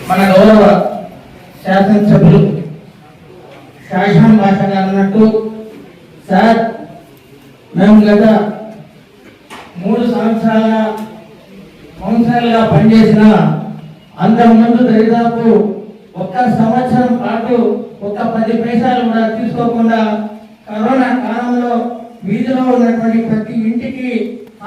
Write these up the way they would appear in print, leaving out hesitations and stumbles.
మన గౌరవ శాసనసభ్యులు షాజహాన్ బాషా గారు అన్నట్టు సార్ మేము గత 3 సంవత్సరాలుగా కౌన్సిలర్గా పనిచేసిన అంతకుముందు దరిదాపు 1 సంవత్సరం పాటు 10 పైసలు కూడా తీసుకోకుండా కరోనా కాలంలో వీధిలో ఉన్నటువంటి ప్రతి ఇంటికి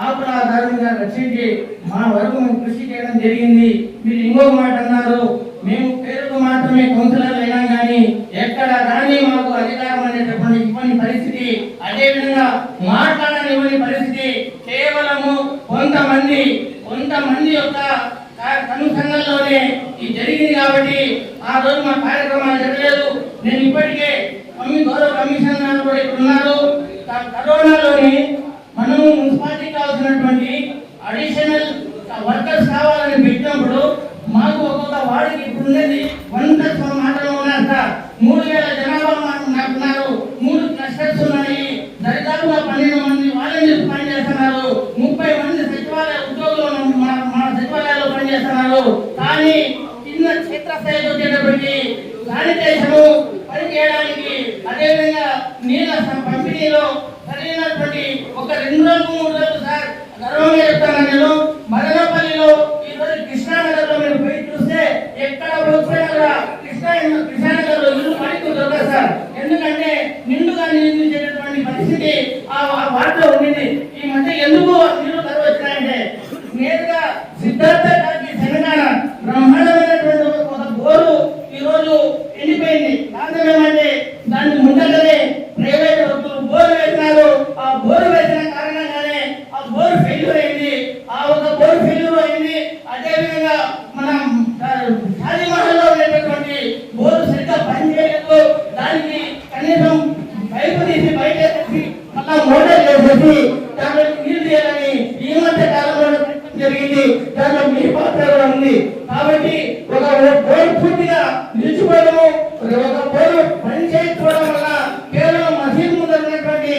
ఆపదాధారంగా రక్షించి మా వరకు మేము కృషి చేయడం జరిగింది. మీరు ఇంకొక మాట అన్నారు, మేము పేరుకు మాత్రమే కౌన్సిలర్లు అయినా కానీ ఎక్కడ రాని మాకు అధికారం అనేటటువంటి ఇవ్వని పరిస్థితి, అదేవిధంగా మాట్లాడనివ్వని పరిస్థితి కేవలము కొంతమంది యొక్క కనుసంగంలోనే ఇది జరిగింది. కాబట్టి ఆ రోజు మా కార్యక్రమాలు జరగలేదు. నేను ఇప్పటికే గౌరవ కమిషన్ గారు కూడా ఇక్కడ ఉన్నారు. కరోనాలోని మనము మున్సిపాలిటీ కావాల్సినటువంటి అడిషనల్ వర్కర్స్ కావాలని పెట్టినప్పుడు మాకు ఒక్కొక్క వాడికి ఇప్పుడు ఉండేది 100 మాత్రమే ఉన్నారు సార్. 3000 జనాభా ఉన్నారు, 3 క్లస్టర్స్ ఉన్నాయి, దరిదాపుగా 12 మంది వాలంటీర్స్ పనిచేస్తున్నారు, 30 మంది సచివాలయ ఉద్యోగులు మన సచివాలయాల్లో పనిచేస్తున్నారు. కానీ చిన్న క్షేత్రస్థాయికి వచ్చేటప్పటికి శానిటేషన్ పని చేయడానికి, అదేవిధంగా నీళ్ళ పంపిణీలో సరైనటువంటి ఒక 2 రోజులు 3 రోజులు సార్ గర్వంగా చెప్తాను. నేను మదనపల్లిలో ఈరోజు కృష్ణానగర్లో మీరు పోయి చూస్తే ఎక్కడ కూడా కృష్ణానగర్లో ఇల్లు పనికి దొరకదు సార్. ఎందుకంటే నిండుగా నిర్మించేటటువంటి పరిస్థితి ఆ వాటిలో ఉండింది. ఈ మధ్య ఎందుకు నీళ్లు కరువు వచ్చినాయంటే నేరుగా సిద్ధార్థ గారికి తెలంగాణ బ్రహ్మాండమైనటువంటి ఒక బోరు ఈరోజు ఎండిపోయింది. కారణం ఏమంటే దాన్ని ముందరనే ప్రైవేట్ వ్యక్తులు బోరు వేసినారు. ఆ బోరు వేసిన కారణంగానే ఆ బోరు ఫెయిల్యూర్ అయింది. ఆ ఒక బోరు ఫెయిల్యూర్ అయింది. అదేవిధంగా మనం షాదీమహల్లో ఉండేటటువంటి బోరు సరిగ్గా పనిచేయలేదు. దానికి కనీసం పైపు తీసి బయట మళ్ళా మోటార్ చేసేసి దాంట్లో నీళ్లు తీయాలని ఈ మధ్య కాలంలో జరిగింది. దాంట్లో మీ పాత్ర కూడా ఉంది. కాబట్టి ఒక బోరు పూర్తిగా నిలిచిపోవడము, ఒక బోరు పని చేయకపోవడం వల్ల కేవలం మసీదు ముందు ఉన్నటువంటి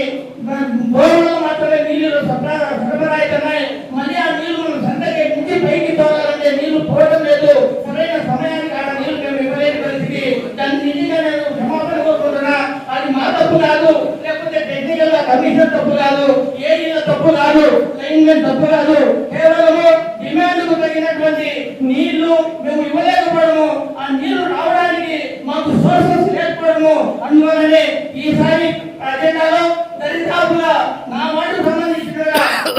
బోర్లో మాత్రమే నీళ్లు సరఫరా అవుతున్నాయి. మళ్ళీ ఆ నీళ్లు మనం సంతకి నుంచి పైకి తోలాలంటే నీళ్లు పోవడం లేదు. సరైన సమయానికి ఆడ నీళ్లు మేము ఇవ్వలేని పరిస్థితి. దాన్ని నిజంగా నేను క్షమాపణ కోరుకుంటున్నా. అది మా తప్పు కాదు, లేకపోతే టెక్నికల్ గా కమిషన్ తప్పు కాదు, ఏఈల తప్పు కాదు, లైన్మెన్ తప్పు కాదు. కేవలము డిమాండ్ కు తగినటువంటి నీళ్లు మేము ఇవ్వలేకపోవడము, ఆ నీళ్లు రావడానికి మాకు సోర్సెస్ లేకపోవడము. అందువల్లనే ఈసారి అజెండాలో దరిదాపుగా నా వాటికి సంబంధించిన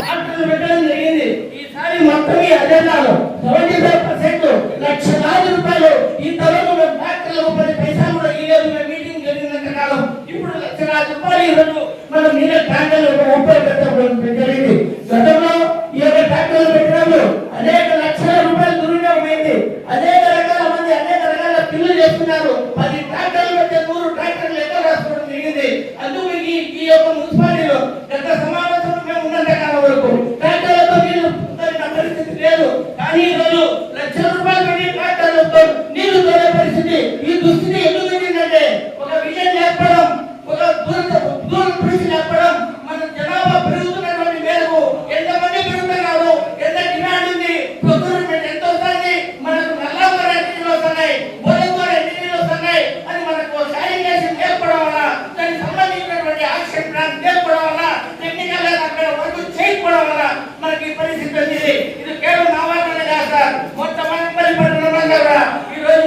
డాక్టర్లు పెట్టడం జరిగింది. ఈసారి మొత్తం ఈ అజెండాలో 75% లక్షలాది రూపాయలు ఇంతవరకు మేము డాక్టర్లకు 10 పైసలు కూడా ఇవ్వలేదు. మేము మీటింగ్ జరిగినంత కాలం ఇప్పుడు లక్షలాది రూపాయలు ఈరోజు మనం నీళ్ళ ట్యాంకర్లు 30 పెట్టడం జరిగింది. గతంలో 20 ట్యాంకర్లు పెట్టినప్పుడు అనేక లక్షల రూపాయలు దుర్వినియోగమైంది. అనేక రకాల మంది అనేక రకాల బిల్లులు చేస్తున్నారు. 10 ట్రాక్టర్లు పెడితే 100 ట్రాక్టర్లు లెక్క రాసుకోవడం జరిగింది. అందుకు ఈ యొక్క మున్సిపాలిటీలో గత సమావేశంలో మేము ఉన్నంత కాలం వరకు ట్రాక్టర్లతో నీళ్లు పరిస్థితి లేదు. కానీ ఈరోజు లక్షల రూపాయలు పెట్టి ట్రాక్టర్లతో నీళ్లు తోలే పరిస్థితి. ఈ దుస్థితి ఎందుకు జరిగిందంటే ఒక విజయం ఏర్పడడం, ఒక దూరం దృష్టి ఏర్పడడం, మన జనాభా పెరుగుతున్నటువంటి మేరకు ఎంతమంది పెరుగుతున్నారు, ఎంత డిమాండ్ ఉంది, ప్రొక్యూర్మెంట్ ఎంత వస్తుంది, మనకు నల్లగోర నీళ్ళు వస్తున్నాయి, బోలగోర నీళ్ళు వస్తున్నాయి అని మనకు శానిటేషన్ ఏర్పడడం వల్ల, దానికి సంబంధించినటువంటి యాక్షన్ ప్లాన్ ఏర్పడడం వల్ల, టెక్నికల్ గా అక్కడ వర్క్ చేయకపోవడం వల్ల మనకి ఈ పరిస్థితి వచ్చింది. ఇది కేవలం నా వాటనే కాదు సార్, మొత్తం పట్టణంలో కూడా ఈరోజు